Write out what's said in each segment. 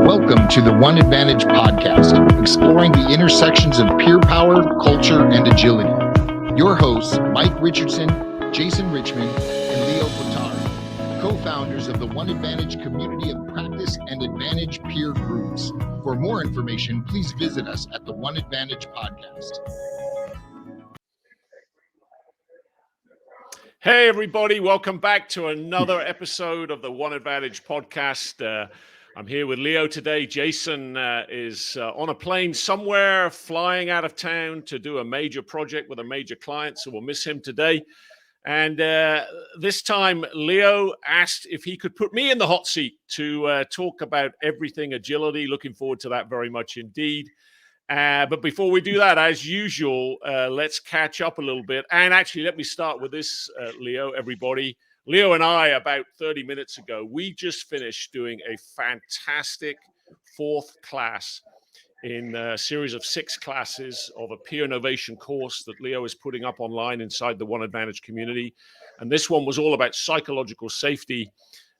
Welcome to the One Advantage podcast, exploring the intersections of peer power, culture, and agility. Your hosts, Mike Richardson, Jason Richmond, and Leo Potari, co-founders of the One Advantage community of practice and advantage peer groups. For more information, please visit us at the One Advantage podcast. Hey, everybody. Welcome back to another episode of the One Advantage podcast. I'm here with Leo today. Jason is on a plane somewhere, flying out of town to do a major project with a major client, so we'll miss him today. And this time, Leo asked if he could put me in the hot seat to talk about everything agility. Looking forward to that very much indeed. But before we do that, as usual, let's catch up a little bit. And actually, let me start with this, Leo, everybody. Leo and I, about 30 minutes ago, we just finished doing a fantastic fourth class in a series of 6 classes of a peer innovation course that Leo is putting up online inside the One Advantage community. And this one was all about psychological safety.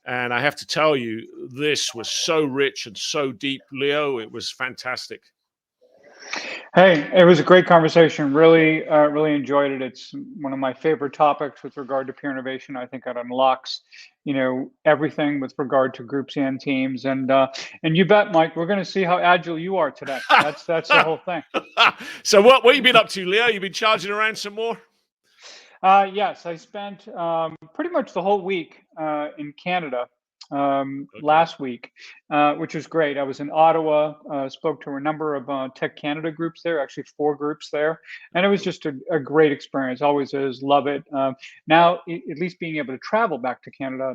And I have to tell you, this was so rich and so deep, Leo. It was fantastic. Hey, it was a great conversation. Really enjoyed it. It's one of my favorite topics with regard to peer innovation. I think it unlocks, everything with regard to groups and teams. And you bet, Mike, we're going to see how agile you are today. That's the whole thing. So what have you been up to, Leo? You've been charging around some more? Yes, I spent pretty much the whole week in Canada. Last week, which was great. I was in Ottawa, spoke to a number of Tech Canada groups there, actually 4 groups there. And it was just a great experience. Always is, love it. Now, at least being able to travel back to Canada,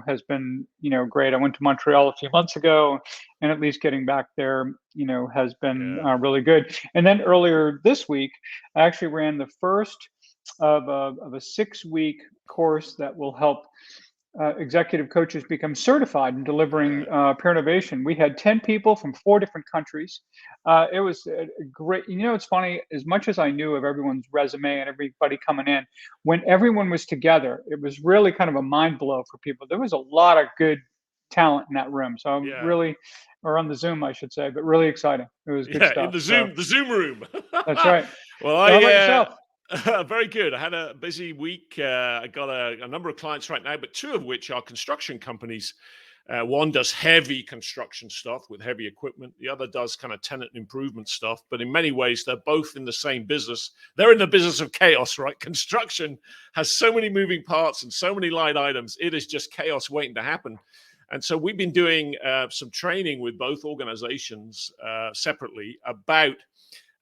has been, great. I went to Montreal a few months ago, and at least getting back there, has been really good. And then earlier this week, I actually ran the first of a 6-week course that will help executive coaches become certified in delivering peer innovation. We had 10 people from 4 different countries. It was a great, it's funny, as much as I knew of everyone's resume and everybody coming in, when everyone was together, it was really kind of a mind blow for people. There was a lot of good talent in that room. So I'm really, or on the Zoom, I should say, but really exciting. It was good stuff. In the Zoom room. That's right. Well, how about yourself? Very good. I had a busy week. I got a number of clients right now, but 2 of which are construction companies. One does heavy construction stuff with heavy equipment. The other does kind of tenant improvement stuff. But in many ways, they're both in the same business. They're in the business of chaos, right? Construction has so many moving parts and so many line items. It is just chaos waiting to happen. And so we've been doing some training with both organizations separately about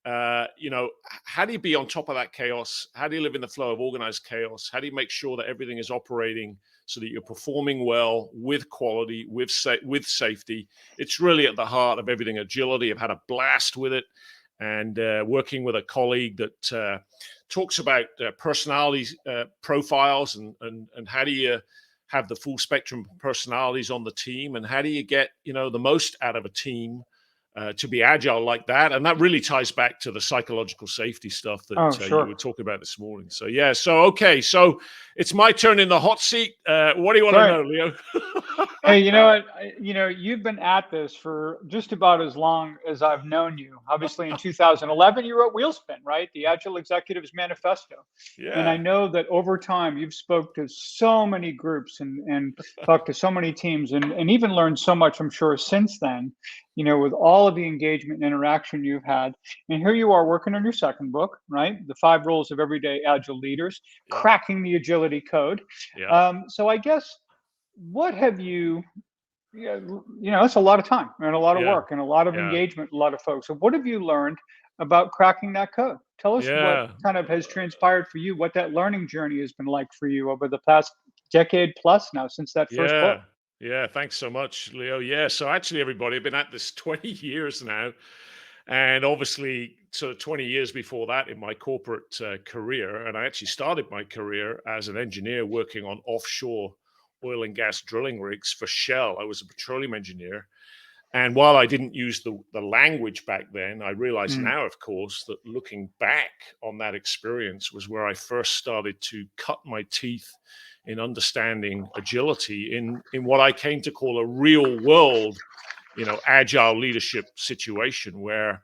how do you be on top of that chaos? How do you live in the flow of organized chaos? How do you make sure that everything is operating so that you're performing well with quality, with safety? It's really at the heart of everything agility. I've had a blast with it, and working with a colleague that talks about personality profiles and how do you have the full spectrum of personalities on the team, and how do you get the most out of a team to be agile like that. And that really ties back to the psychological safety stuff that you were talking about this morning. So, okay. So it's my turn in the hot seat. What do you want to know, Leo? Hey, you know what? You've been at this for just about as long as I've known you. Obviously, in 2011, you wrote Wheelspin, right? The Agile Executives Manifesto. Yeah. And I know that over time, you've spoke to so many groups and talked to so many teams and even learned so much, I'm sure, since then, with all of the engagement and interaction you've had. And here you are working on your second book, right? The 5 Rules of Everyday Agile Leaders, Cracking the Agility Code. So I guess, what have you, it's a lot of time and a lot of work and a lot of engagement, a lot of folks. So what have you learned about cracking that code? Tell us what kind of has transpired for you, what that learning journey has been like for you over the past decade plus now since that first book. Yeah, thanks so much, Leo. Yeah, so actually, everybody, I've been at this 20 years now. And obviously, sort of 20 years before that in my corporate career. And I actually started my career as an engineer working on offshore oil and gas drilling rigs for Shell. I was a petroleum engineer. And while I didn't use the language back then, I realize now, of course, that looking back on that experience was where I first started to cut my teeth in understanding agility in what I came to call a real world agile leadership situation where,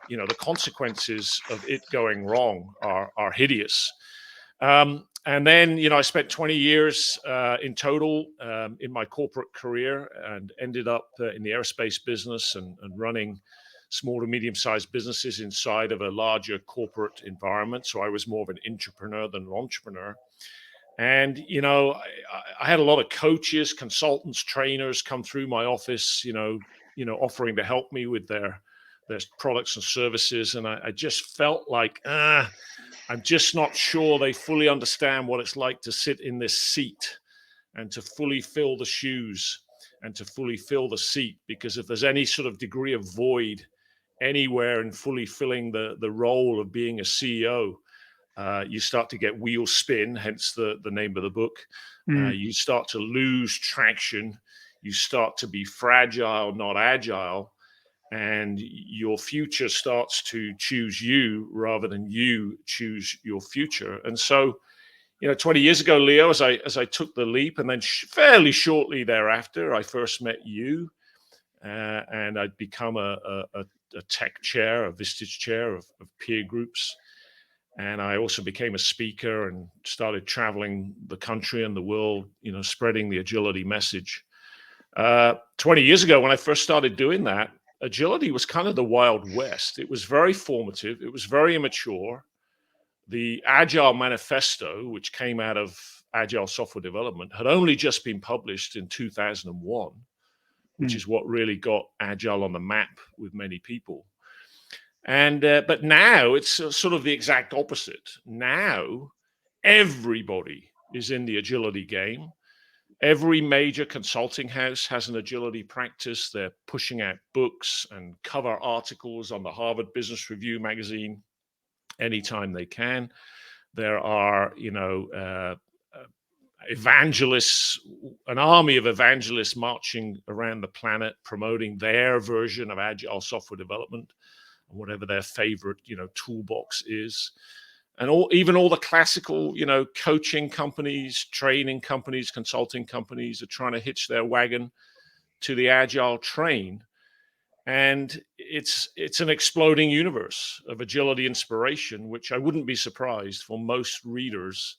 the consequences of it going wrong are hideous. And then, I spent 20 years in total in my corporate career, and ended up in the aerospace business and running small to medium-sized businesses inside of a larger corporate environment. So I was more of an entrepreneur than an entrepreneur. And, I had a lot of coaches, consultants, trainers come through my office, offering to help me with their products and services. And I just felt like, I'm just not sure they fully understand what it's like to sit in this seat and to fully fill the shoes and to fully fill the seat. Because if there's any sort of degree of void anywhere in fully filling the role of being a CEO, you start to get wheel spin, hence the name of the book. You start to lose traction. You start to be fragile, not agile. And your future starts to choose you rather than you choose your future. And so, 20 years ago, Leo, as I took the leap, and then fairly shortly thereafter, I first met you, and I'd become a tech chair, a Vistage chair of peer groups. And I also became a speaker and started traveling the country and the world, spreading the agility message. 20 years ago, when I first started doing that, agility was kind of the Wild West. It was very formative. It was very immature. The Agile Manifesto, which came out of Agile software development, had only just been published in 2001, which is what really got Agile on the map with many people. And but now it's sort of the exact opposite. Now everybody is in the agility game. Every major consulting house has an agility practice. They're pushing out books and cover articles on the Harvard Business Review magazine anytime they can. There are, evangelists, an army of evangelists marching around the planet promoting their version of agile software development, whatever their favorite, toolbox is. And even all the classical, coaching companies, training companies, consulting companies are trying to hitch their wagon to the agile train. And it's an exploding universe of agility inspiration, which I wouldn't be surprised for most readers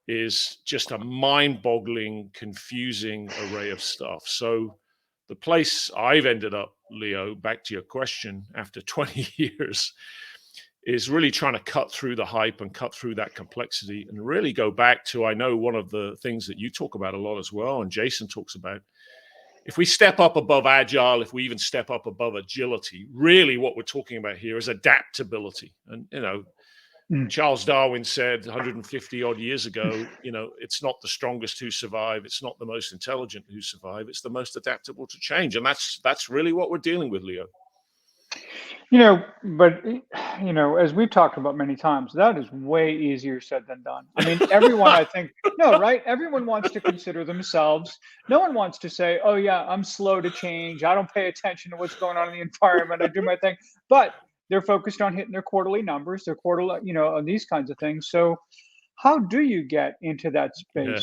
is just a mind-boggling, confusing array of stuff. So the place I've ended up, Leo, back to your question, after 20 years, is really trying to cut through the hype and cut through that complexity and really go back to, I know one of the things that you talk about a lot as well, and Jason talks about, if we step up above agile, if we even step up above agility, really what we're talking about here is adaptability. And, Charles Darwin said 150 odd years ago, it's not the strongest who survive. It's not the most intelligent who survive. It's the most adaptable to change. And that's really what we're dealing with, Leo. But as we've talked about many times, that is way easier said than done. I mean, everyone, I think, no, right? Everyone wants to consider themselves. No one wants to say, oh yeah, I'm slow to change. I don't pay attention to what's going on in the environment. I do my thing. But they're focused on hitting their quarterly numbers, their quarterly, on these kinds of things. So how do you get into that space?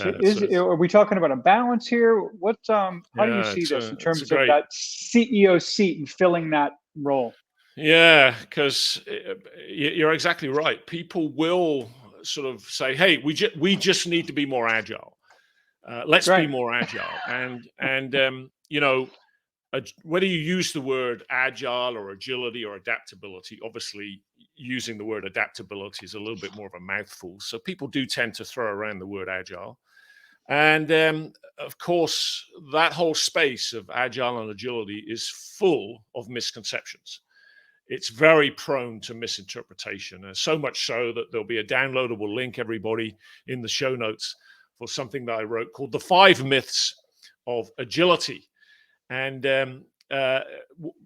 Are we talking about a balance here? How do you see this in terms of that CEO seat and filling that role? Yeah, because you're exactly right. People will sort of say, "Hey, we just need to be more agile. Let's be more agile." And whether you use the word agile or agility or adaptability, obviously using the word adaptability is a little bit more of a mouthful. So people do tend to throw around the word agile. And of course, that whole space of agile and agility is full of misconceptions. It's very prone to misinterpretation, and so much so that there'll be a downloadable link, everybody, in the show notes for something that I wrote called The 5 Myths of Agility. And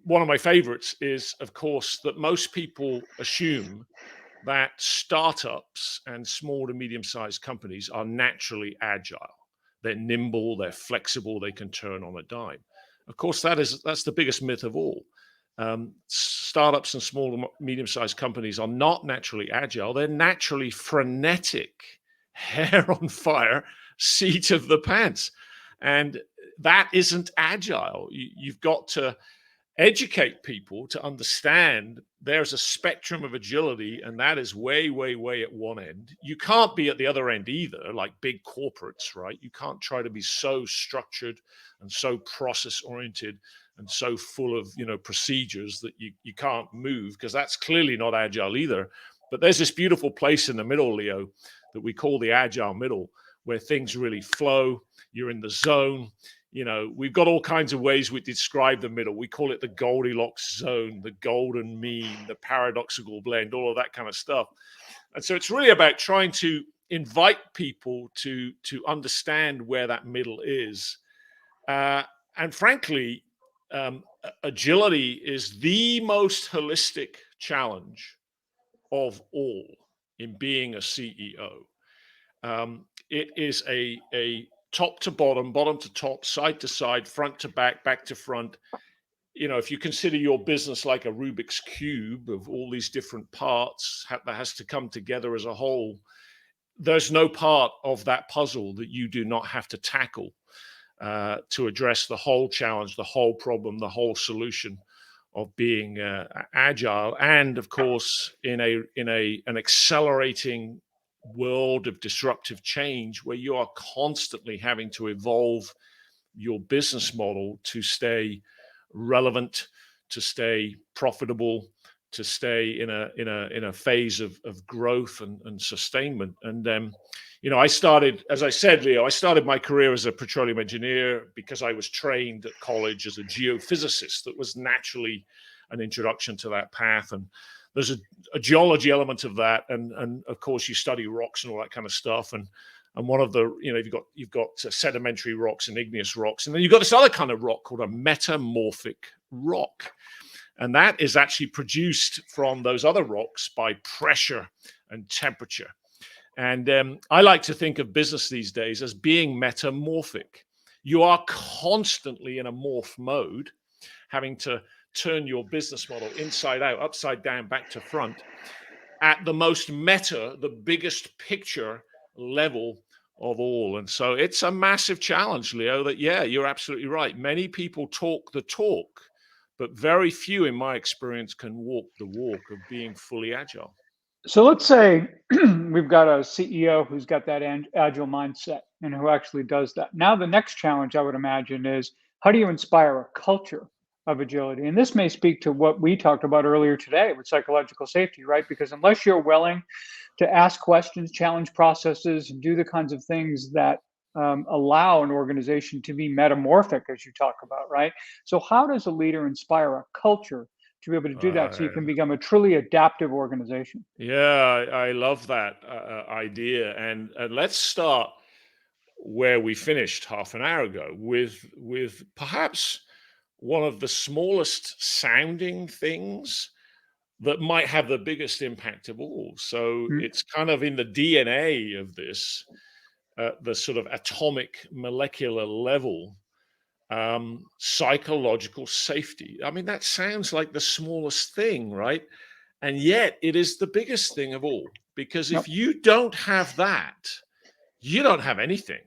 one of my favorites is, of course, that most people assume that startups and small to medium-sized companies are naturally agile. They're nimble, they're flexible, they can turn on a dime. Of course, that's the biggest myth of all. Startups and small to medium-sized companies are not naturally agile. They're naturally frenetic, hair on fire, seat of the pants. And that isn't agile. You've got to educate people to understand there's a spectrum of agility, and that is way, way, way at one end. You can't be at the other end either, like big corporates, right? You can't try to be so structured and so process oriented and so full of, procedures that you can't move, because that's clearly not agile either. But there's this beautiful place in the middle, Leo, that we call the agile middle, where things really flow. You're in the zone. We've got all kinds of ways we describe the middle. We call it the Goldilocks zone, the golden mean, the paradoxical blend, all of that kind of stuff. And so it's really about trying to invite people to understand where that middle is. And frankly, agility is the most holistic challenge of all in being a CEO. It is a top to bottom, bottom to top, side to side, front to back to front. If you consider your business like a Rubik's cube of all these different parts that has to come together as a whole, there's no part of that puzzle that you do not have to tackle to address the whole challenge, the whole problem, the whole solution of being agile. And of course, in an accelerating world of disruptive change, where you are constantly having to evolve your business model to stay relevant, to stay profitable, to stay in a phase of growth and sustainment. And I started, as I said, Leo, I started my career as a petroleum engineer because I was trained at college as a geophysicist. That was naturally an introduction to that path. And there's a geology element of that, and of course you study rocks and all that kind of stuff. And one of the, you've got sedimentary rocks and igneous rocks, and then you've got this other kind of rock called a metamorphic rock. And that is actually produced from those other rocks by pressure and temperature. And I like to think of business these days as being metamorphic. You are constantly in a morph mode, having to turn your business model inside out, upside down, back to front, at the most meta, the biggest picture level of all. And so it's a massive challenge, Leo, that, yeah, you're absolutely right. Many people talk the talk, but very few, in my experience, can walk the walk of being fully agile. So let's say we've got a CEO who's got that agile mindset and who actually does that. Now, the next challenge I would imagine is, how do you inspire a culture of agility? And this may speak to what we talked about earlier today with psychological safety, right? Because unless you're willing to ask questions, challenge processes, and do the kinds of things that allow an organization to be metamorphic, as you talk about, right? So how does a leader inspire a culture to be able to do that so you can become a truly adaptive organization? Yeah, I love that idea. And let's start where we finished half an hour ago with perhaps one of the smallest sounding things that might have the biggest impact of all. So it's kind of in the DNA of this, the sort of atomic molecular level, psychological safety. I mean, that sounds like the smallest thing, right? And yet it is the biggest thing of all, because if you don't have that, you don't have anything.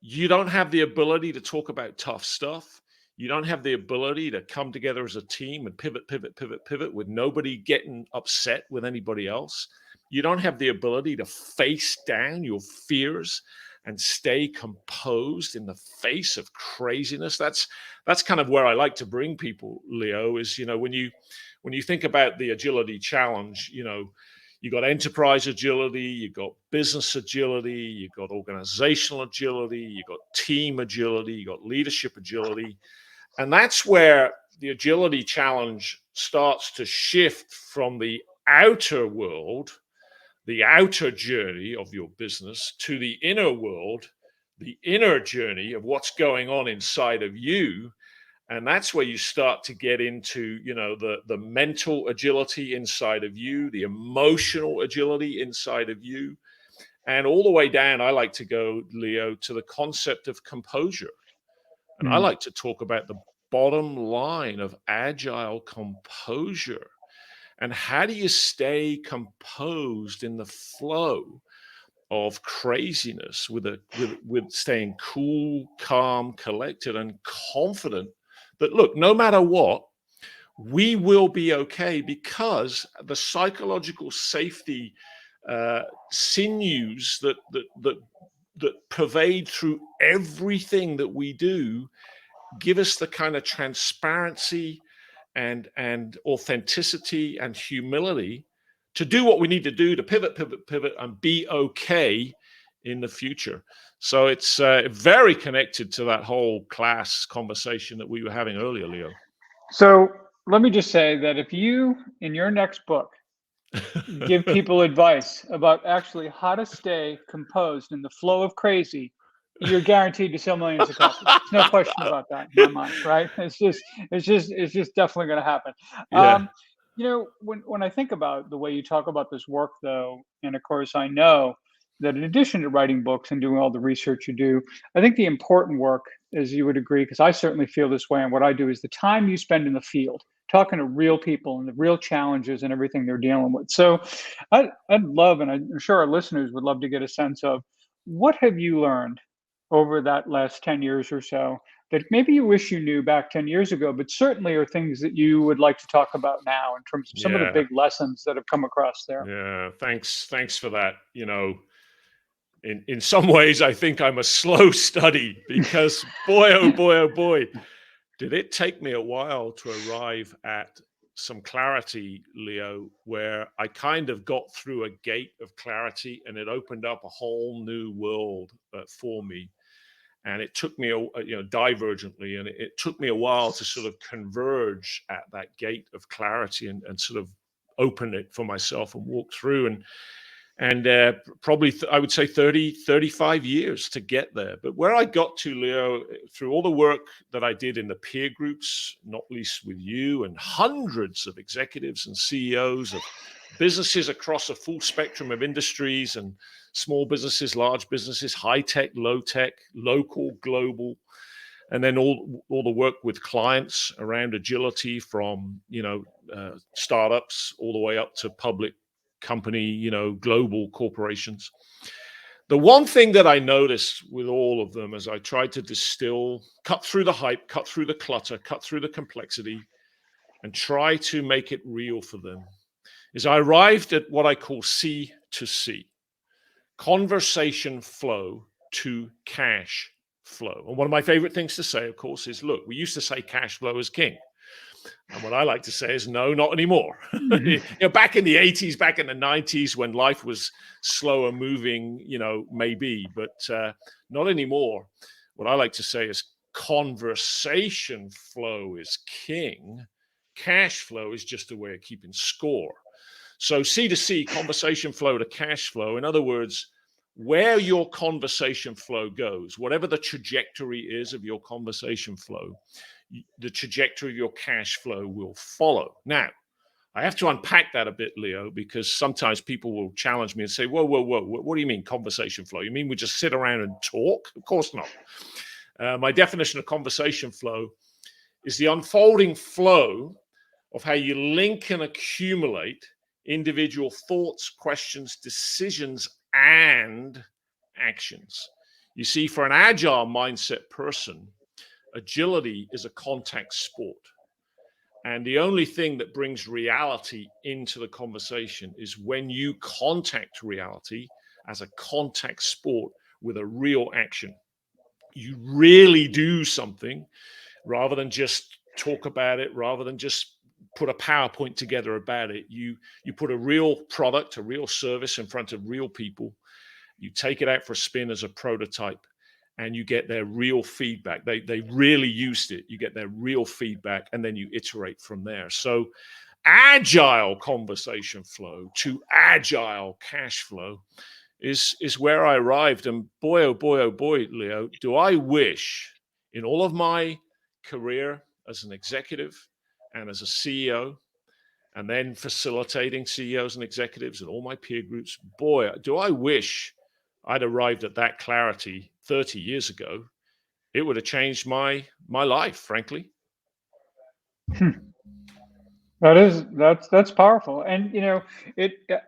You don't have the ability to talk about tough stuff. You don't have the ability to come together as a team and pivot with nobody getting upset with anybody else. You don't have the ability to face down your fears and stay composed in the face of craziness. That's kind of where I like to bring people, Leo, is, when you think about the agility challenge, you got enterprise agility, you got business agility, you got organizational agility, you got team agility, you got leadership agility. And that's where the agility challenge starts to shift from the outer world, the outer journey of your business, to the inner world, the inner journey of what's going on inside of you. And that's where you start to get into, the mental agility inside of you, the emotional agility inside of you, and all the way down, I like to go, Leo, to the concept of composure. And I like to talk about the bottom line of agile composure. And how do you stay composed in the flow of craziness with staying cool, calm, collected, and confident that, look, no matter what, we will be okay, because the psychological safety sinews that pervade through everything that we do give us the kind of transparency and authenticity and humility to do what we need to do to pivot, and be okay in the future. So it's very connected to that whole class conversation that we were having earlier, Leo. So let me just say that if you, in your next book, give people advice about actually how to stay composed in the flow of crazy, you're guaranteed to sell millions of copies. There's no question about that in my mind, right? It's just definitely going to happen. Yeah. When I think about the way you talk about this work, though, and of course I know that in addition to writing books and doing all the research you do, I think the important work, as you would agree, because I certainly feel this way, and what I do is the time you spend in the field talking to real people and the real challenges and everything they're dealing with. So I'd love, and I'm sure our listeners would love to get a sense of, what have you learned over that last 10 years or so that maybe you wish you knew back 10 years ago, but certainly are things that you would like to talk about now in terms of some of the Yeah. big lessons that have come across there? Yeah. Thanks for that. In some ways, I think I'm a slow study, because boy, oh boy, oh boy, did it take me a while to arrive at some clarity, Leo, where I kind of got through a gate of clarity and it opened up a whole new world for me. And it took me, divergently, and it took me a while to sort of converge at that gate of clarity and sort of open it for myself and walk through. And probably I would say 35 years to get there. But where I got to, Leo, through all the work that I did in the peer groups, not least with you and hundreds of executives and CEOs of businesses across a full spectrum of industries, and small businesses, large businesses, high tech, low tech, local, global, and then all the work with clients around agility, from startups all the way up to public company, global corporations. The one thing that I noticed with all of them, as I tried to distill, cut through the hype, cut through the clutter, cut through the complexity, and try to make it real for them, is I arrived at what I call C to C, conversation flow to cash flow. And one of my favorite things to say, of course, is, look, we used to say cash flow is king. And what I like to say is, no, not anymore. Back in the 80s, back in the 90s, when life was slower moving, maybe, but not anymore. What I like to say is conversation flow is king. Cash flow is just a way of keeping score. So C to C, conversation flow to cash flow. In other words, where your conversation flow goes, whatever the trajectory is of your conversation flow, the trajectory of your cash flow will follow. Now, I have to unpack that a bit, Leo, because sometimes people will challenge me and say, whoa, what do you mean conversation flow? You mean we just sit around and talk? Of course not. My definition of conversation flow is the unfolding flow of how you link and accumulate individual thoughts, questions, decisions, and actions. You see, for an agile mindset person, agility is a contact sport. And the only thing that brings reality into the conversation is when you contact reality as a contact sport with a real action. You really do something rather than just talk about it, rather than just put a PowerPoint together about it. You put a real product, a real service in front of real people. You take it out for a spin as a prototype, and you get their real feedback. They really used it. You get their real feedback, and then you iterate from there. So agile conversation flow to agile cash flow is where I arrived. And boy, oh boy, Leo, do I wish in all of my career as an executive and as a CEO, and then facilitating CEOs and executives and all my peer groups, boy, do I wish I'd arrived at that clarity 30 years ago. It would have changed my life, frankly. That's powerful. And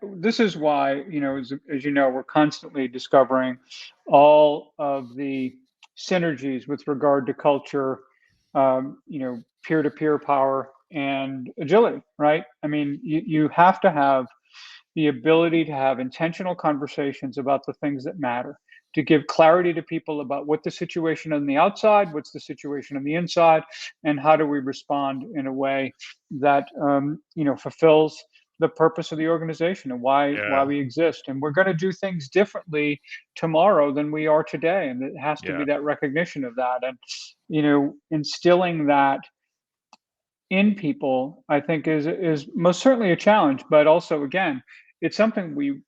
this is why, as you know, we're constantly discovering all of the synergies with regard to culture, peer-to-peer power and agility, right? I mean, you have to have the ability to have intentional conversations about the things that matter, to give clarity to people about what the situation on the outside, what's the situation on the inside, and how do we respond in a way that fulfills the purpose of the organization and why Yeah, we exist. And we're going to do things differently tomorrow than we are today, and it has to be yeah, that recognition of that, and instilling that in people, I think is most certainly a challenge, but also again, it's something we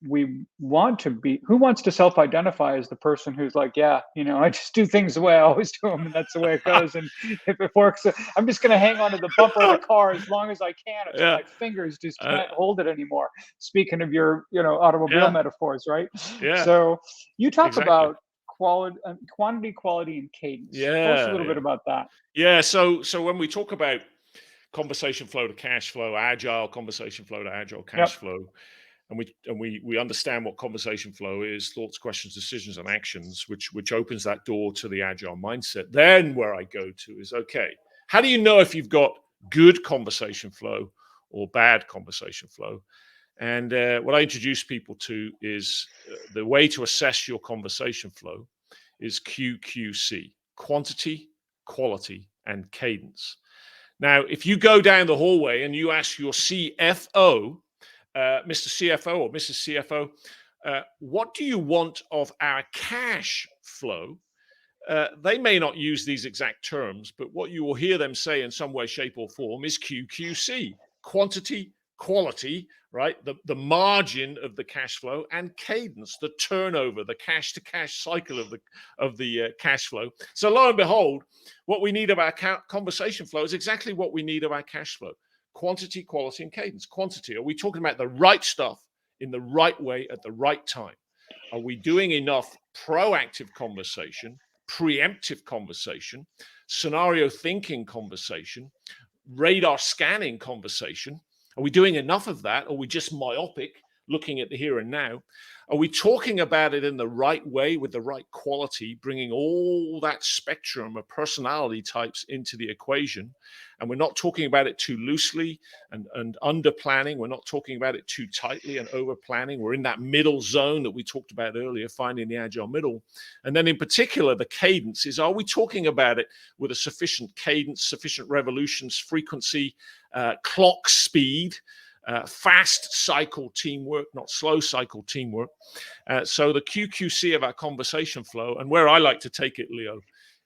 want to be. Who wants to self-identify as the person who's like, yeah, I just do things the way I always do them, and that's the way it goes. And if it works, I'm just going to hang on to the bumper of the car as long as I can until yeah, my fingers just uh, can't hold it anymore. Speaking of your, automobile yeah, metaphors, right? yeah, So you talk exactly. about quality, quantity, quality, and cadence. Tell us a Yeah, little bit yeah, about that. yeah. So when we talk about conversation flow to cash flow, agile conversation flow to agile cash Yep. flow, and we understand what conversation flow is: thoughts, questions, decisions, and actions, which opens that door to the agile mindset. Then where I go to is, okay, how do you know if you've got good conversation flow or bad conversation flow? And what I introduce people to is the way to assess your conversation flow is QQC: quantity, quality, and cadence. Now, if you go down the hallway and you ask your CFO, Mr. CFO or Mrs. CFO, what do you want of our cash flow? They may not use these exact terms, but what you will hear them say in some way, shape, or form is QQC: quantity, quality, right? The margin of the cash flow, and cadence, the turnover, the cash to cash cycle of the cash flow. So lo and behold, what we need of our conversation flow is exactly what we need of our cash flow: quantity, quality, and cadence. Quantity: are we talking about the right stuff in the right way at the right time? Are we doing enough proactive conversation, preemptive conversation, scenario thinking conversation, radar scanning conversation? Are we doing enough of that? Or are we just myopic, looking at the here and now? Are we talking about it in the right way with the right quality, bringing all that spectrum of personality types into the equation? And we're not talking about it too loosely and under planning. We're not talking about it too tightly and over planning. We're in that middle zone that we talked about earlier, finding the agile middle. And then in particular, the cadence is, are we talking about it with a sufficient cadence, sufficient revolutions, frequency, clock speed, fast cycle teamwork, not slow cycle teamwork? So the QQC of our conversation flow, and where I like to take it, Leo,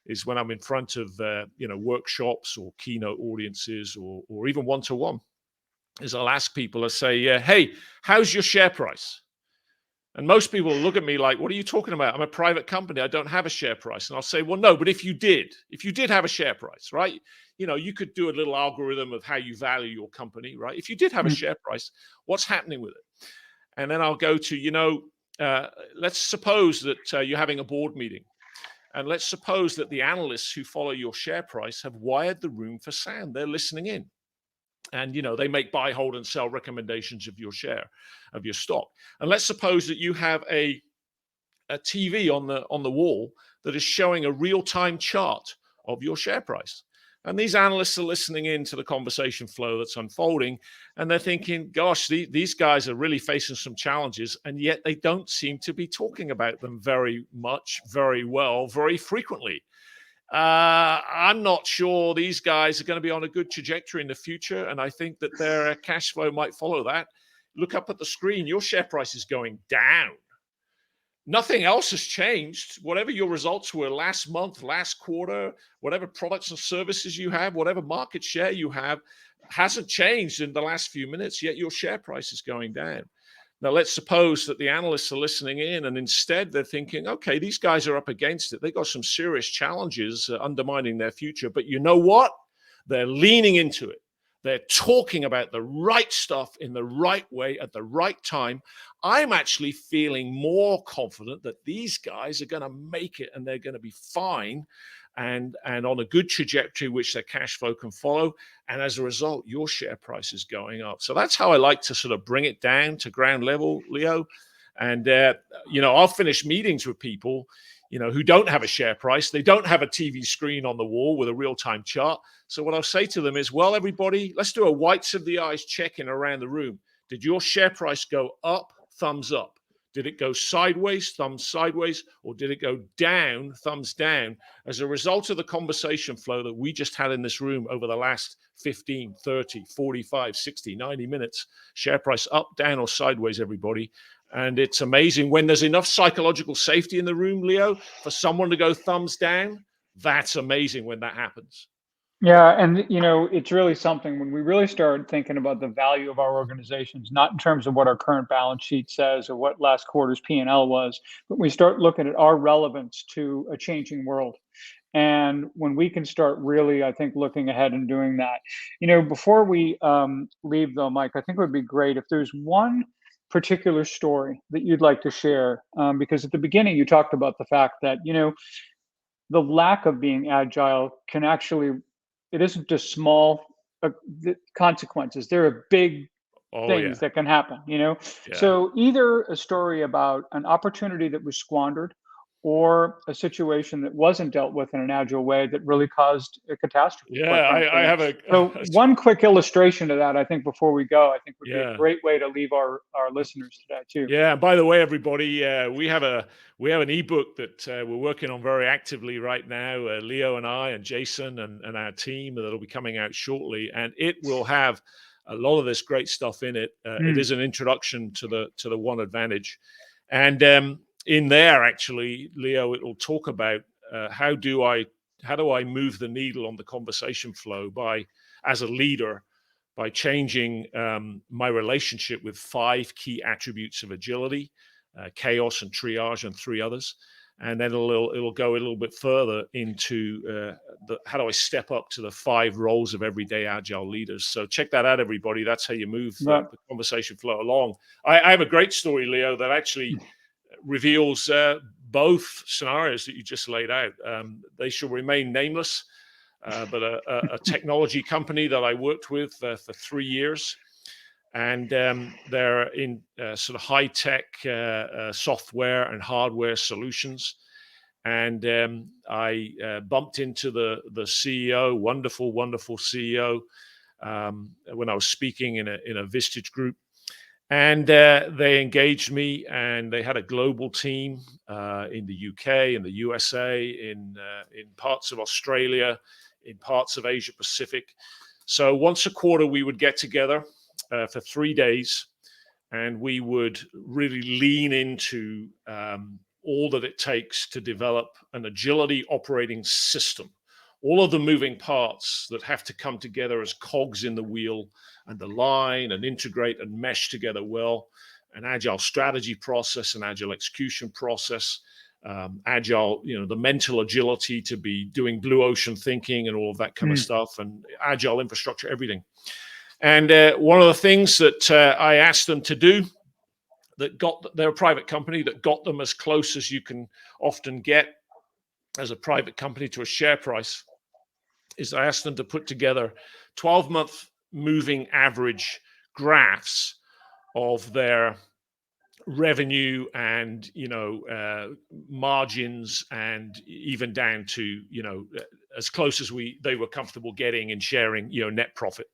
is when I'm in front of workshops or keynote audiences or even one-to-one, is I'll ask people, I say, hey, how's your share price? And most people look at me like, what are you talking about? I'm a private company. I don't have a share price. And I'll say, well, no, but if you did have a share price, right? You could do a little algorithm of how you value your company, right? If you did have a Mm. share price, what's happening with it? And then I'll go to, let's suppose that you're having a board meeting. And let's suppose that the analysts who follow your share price have wired the room for sound. They're listening in. And they make buy, hold, and sell recommendations of your share, of your stock. And let's suppose that you have a TV on the wall that is showing a real-time chart of your share price. And these analysts are listening in to the conversation flow that's unfolding, and they're thinking, gosh, these guys are really facing some challenges, and yet they don't seem to be talking about them very much, very well, very frequently. I'm not sure these guys are going to be on a good trajectory in the future, and I think that their cash flow might follow that. Look up at the screen. Your share price is going down. Nothing else has changed. Whatever your results were last month, last quarter, whatever products and services you have, whatever market share you have, hasn't changed in the last few minutes, yet your share price is going down. Now, let's suppose that the analysts are listening in and instead they're thinking, okay, these guys are up against it. They've got some serious challenges undermining their future. But you know what? They're leaning into it. They're talking about the right stuff in the right way at the right time. I'm actually feeling more confident that these guys are going to make it and they're going to be fine. and on a good trajectory, which their cash flow can follow. And as a result, your share price is going up. So that's how I like to sort of bring it down to ground level, Leo. And, I'll finish meetings with people, who don't have a share price. They don't have a TV screen on the wall with a real-time chart. So what I'll say to them is, well, everybody, let's do a whites of the eyes check-in around the room. Did your share price go up? Thumbs up. Did it go sideways, thumbs sideways, or did it go down, thumbs down, as a result of the conversation flow that we just had in this room over the last 15, 30, 45, 60, 90 minutes? Share price up, down, or sideways, everybody. And it's amazing when there's enough psychological safety in the room, Leo, for someone to go thumbs down. That's amazing when that happens. Yeah, and it's really something when we really start thinking about the value of our organizations, not in terms of what our current balance sheet says or what last quarter's P&L was, but we start looking at our relevance to a changing world. And when we can start really, I think, looking ahead and doing that, before we leave though, Mike, I think it would be great if there's one particular story that you'd like to share, because at the beginning you talked about the fact that, the lack of being agile can actually, it isn't just small consequences. There are big Oh, yeah. things that can happen, Yeah. So either a story about an opportunity that was squandered or a situation that wasn't dealt with in an agile way that really caused a catastrophe. Yeah, Quite I frankly. have a So one quick illustration of that, I think, before we go, I think would be a yeah. great way to leave our listeners today too. Yeah. And by the way, everybody, we have an ebook that we're working on very actively right now. Leo and I and Jason and our team, that'll be coming out shortly, and it will have a lot of this great stuff in it. It is an introduction to the One Advantage, and in there, actually, Leo, it will talk about how do I move the needle on the conversation flow as a leader, by changing my relationship with 5 key attributes of agility, chaos and triage, and 3 others. And then it'll go a little bit further into how do I step up to the 5 roles of everyday agile leaders. So check that out, everybody. That's how you move the conversation flow along. I have a great story, Leo, that actually reveals both scenarios that you just laid out. They shall remain nameless. But a technology company that I worked with for 3 years, and they're in sort of high tech software and hardware solutions. And I bumped into the CEO, wonderful CEO, when I was speaking in a Vistage group. And they engaged me, and they had a global team in the UK, in the USA, in parts of Australia, in parts of Asia Pacific. So once a quarter, we would get together for 3 days, and we would really lean into all that it takes to develop an agility operating system. All of the moving parts that have to come together as cogs in the wheel and align and integrate and mesh together well. An agile strategy process, an agile execution process, agile, the mental agility to be doing blue ocean thinking and all of that kind of stuff, and agile infrastructure, everything. And one of the things that I asked them to do, they're a private company, that got them as close as you can often get as a private company to a share price, is I asked them to put together 12-month moving average graphs of their revenue and margins, and even down to as close as they were comfortable getting and sharing net profit.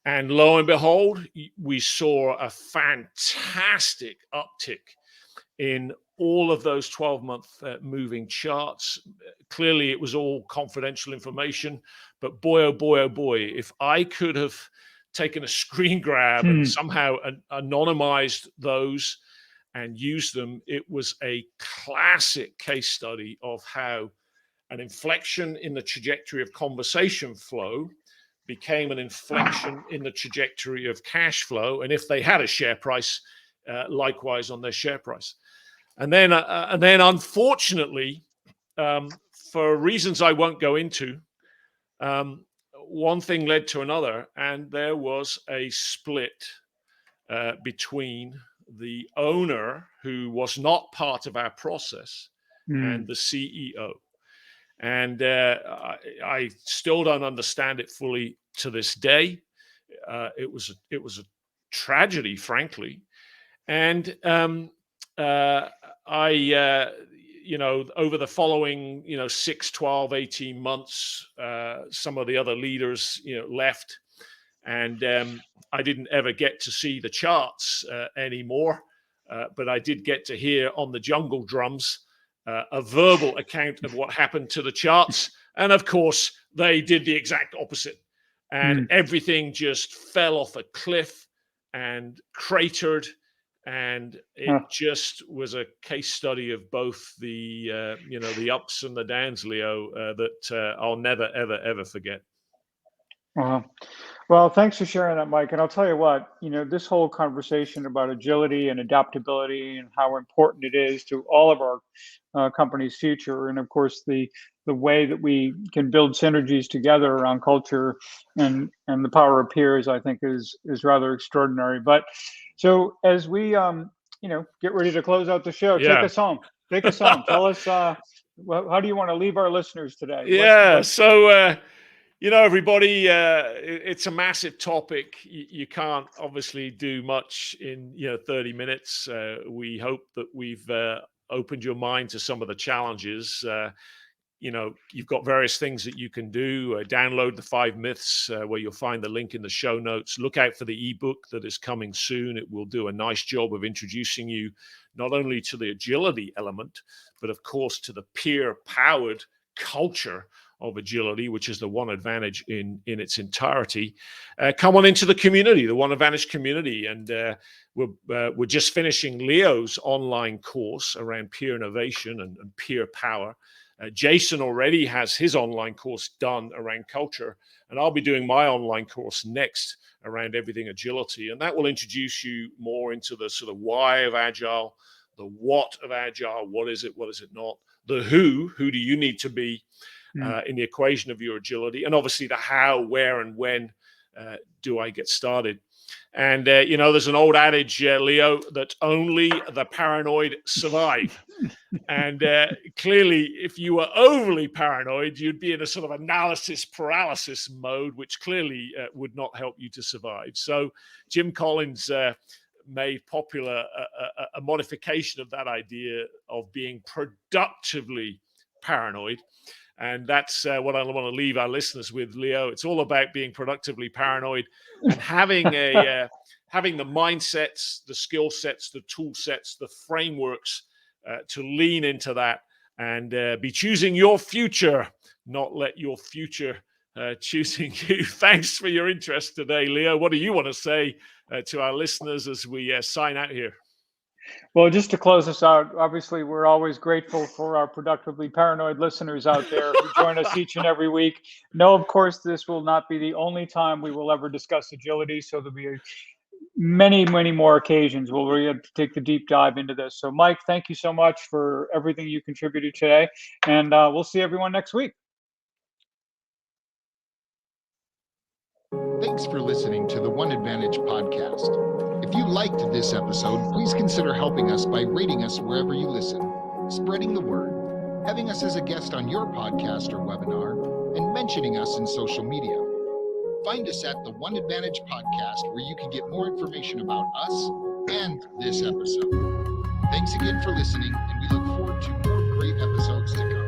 And lo and behold, we saw a fantastic uptick in all of those 12-month moving charts. Clearly, it was all confidential information, but boy, oh boy, oh boy, if I could have taken a screen grab and somehow anonymized those and used them, it was a classic case study of how an inflection in the trajectory of conversation flow became an inflection in the trajectory of cash flow. And if they had a share price, likewise on their share price. And then unfortunately, for reasons I won't go into, one thing led to another, and there was a split between the owner, who was not part of our process, and the CEO. And I still don't understand it fully to this day. It was a tragedy, frankly. And over the following, 6, 12, 18 months, some of the other leaders, left. And I didn't ever get to see the charts anymore. But I did get to hear on the jungle drums a verbal account of what happened to the charts. And of course, they did the exact opposite. And everything just fell off a cliff and cratered. And it just was a case study of both the ups and the downs, Leo, that I'll never, ever, ever forget. Well, thanks for sharing that, Mike. And I'll tell you what, this whole conversation about agility and adaptability and how important it is to all of our company's future, and of course the way that we can build synergies together around culture and the power of peers, I think is rather extraordinary. But so as we get ready to close out the show, take us home. Tell us how do you want to leave our listeners today? Everybody, it's a massive topic. You can't obviously do much in 30 minutes. We hope that we've opened your mind to some of the challenges. You've got various things that you can do. Download the 5 Myths, where you'll find the link in the show notes. Look out for the ebook that is coming soon. It will do a nice job of introducing you not only to the agility element, but of course to the peer-powered culture of agility, which is the One Advantage in its entirety. Come on into the community, the One Advantage community, and we're just finishing Leo's online course around peer innovation and peer power. Jason already has his online course done around culture, and I'll be doing my online course next around everything agility, and that will introduce you more into the sort of why of Agile, the what of Agile, what is it not, the who do you need to be in the equation of your agility, and obviously the how, where, and when do I get started. And there's an old adage, Leo, that only the paranoid survive. And clearly, if you were overly paranoid, you'd be in a sort of analysis paralysis mode, which clearly would not help you to survive. So Jim Collins made popular a modification of that idea of being productively paranoid. And that's what I want to leave our listeners with, Leo. It's all about being productively paranoid and having having the mindsets, the skill sets, the tool sets, the frameworks to lean into that and be choosing your future, not let your future choosing you. Thanks for your interest today, Leo. What do you want to say to our listeners as we sign out here? Well, just to close us out, obviously, we're always grateful for our productively paranoid listeners out there who join us each and every week. No, of course, this will not be the only time we will ever discuss agility. So there'll be many, many more occasions where we're going to take the deep dive into this. So, Mike, thank you so much for everything you contributed today. And we'll see everyone next week. Thanks for listening to the One Advantage podcast. If you liked this episode, please consider helping us by rating us wherever you listen, spreading the word, having us as a guest on your podcast or webinar, and mentioning us in social media. Find us at the One Advantage podcast, where you can get more information about us and this episode. Thanks again for listening, and we look forward to more great episodes to come.